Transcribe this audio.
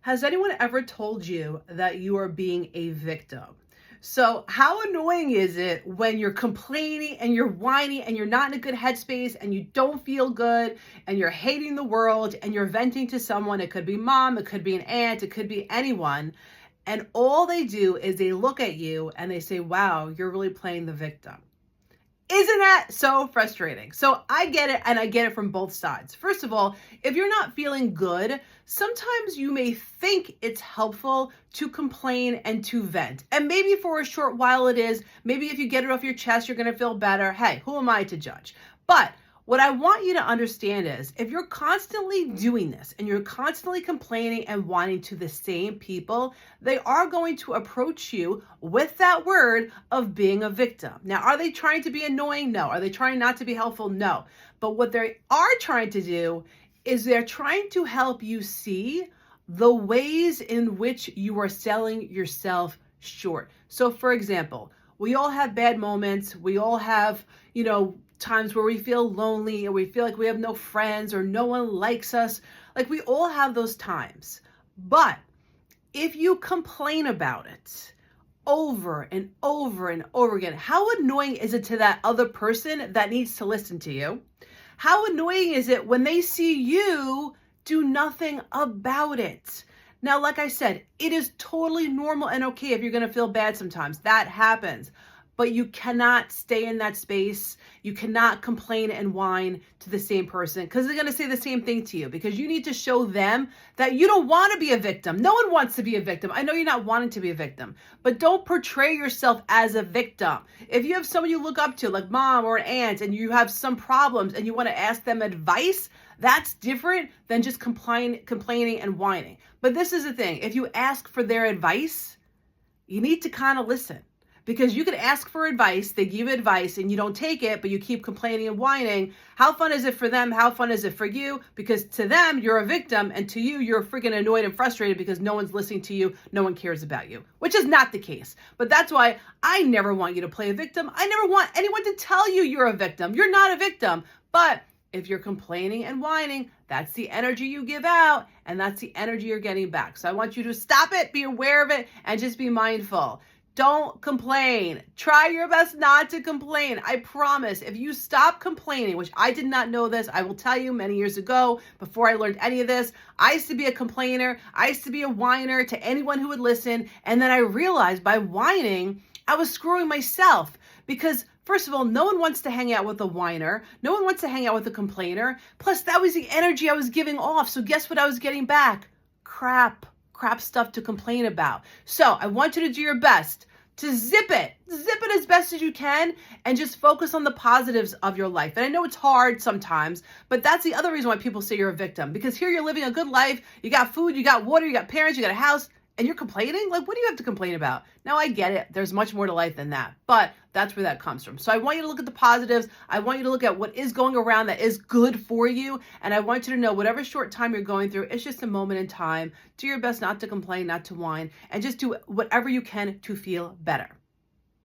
Has anyone ever told you that you are being a victim? So how annoying is it when you're complaining and you're whining and you're not in a good headspace and you don't feel good and you're hating the world and you're venting to someone? It could be mom, it could be an aunt, it could be anyone. And all they do is they look at you and they say, wow, you're really playing the victim. Isn't that so frustrating? So I get it, and I get it from both sides. First of all, if you're not feeling good, sometimes you may think it's helpful to complain and to vent. And maybe for a short while it is. Maybe if you get it off your chest, you're going to feel better. Hey, who am I to judge? But what I want you to understand is if you're constantly doing this and you're constantly complaining and whining to the same people, they are going to approach you with that word of being a victim. Now, are they trying to be annoying? No. Are they trying not to be helpful? No. But what they are trying to do is they're trying to help you see the ways in which you are selling yourself short. So, for example, we all have bad moments. We all have, times where we feel lonely or we feel like we have no friends or no one likes us. Like we all have those times. But if you complain about it over and over and over again, how annoying is it to that other person that needs to listen to you? How annoying is it when they see you do nothing about it? Now, like I said, it is totally normal and okay if you're going to feel bad sometimes. That happens. But you cannot stay in that space. You cannot complain and whine to the same person because they're going to say the same thing to you because you need to show them that you don't want to be a victim. No one wants to be a victim. I know you're not wanting to be a victim, but don't portray yourself as a victim. If you have someone you look up to, like mom or an aunt, and you have some problems and you want to ask them advice, that's different than just complaining and whining. But this is the thing. If you ask for their advice, you need to kind of listen. Because you could ask for advice, they give you advice, and you don't take it, but you keep complaining and whining. How fun is it for them? How fun is it for you? Because to them, you're a victim, and to you, you're freaking annoyed and frustrated because no one's listening to you, no one cares about you, which is not the case. But that's why I never want you to play a victim. I never want anyone to tell you you're a victim. You're not a victim. But if you're complaining and whining, that's the energy you give out, and that's the energy you're getting back. So I want you to stop it, be aware of it, and just be mindful. Don't complain. Try your best not to complain. I promise, if you stop complaining, which I did not know this, I will tell you many years ago, before I learned any of this, I used to be a complainer. I used to be a whiner to anyone who would listen. And then I realized by whining, I was screwing myself because first of all, no one wants to hang out with a whiner. No one wants to hang out with a complainer. Plus, that was the energy I was giving off. So guess what I was getting back? Crap stuff to complain about. So I want you to do your best to zip it as best as you can and just focus on the positives of your life. And I know it's hard sometimes, but that's the other reason why people say you're a victim, because here you're living a good life. You got food, you got water, you got parents, you got a house, and you're complaining? Like, what do you have to complain about? Now, I get it. There's much more to life than that, but that's where that comes from. So I want you to look at the positives. I want you to look at what is going around that is good for you. And I want you to know whatever short time you're going through, it's just a moment in time. Do your best not to complain, not to whine, and just do whatever you can to feel better.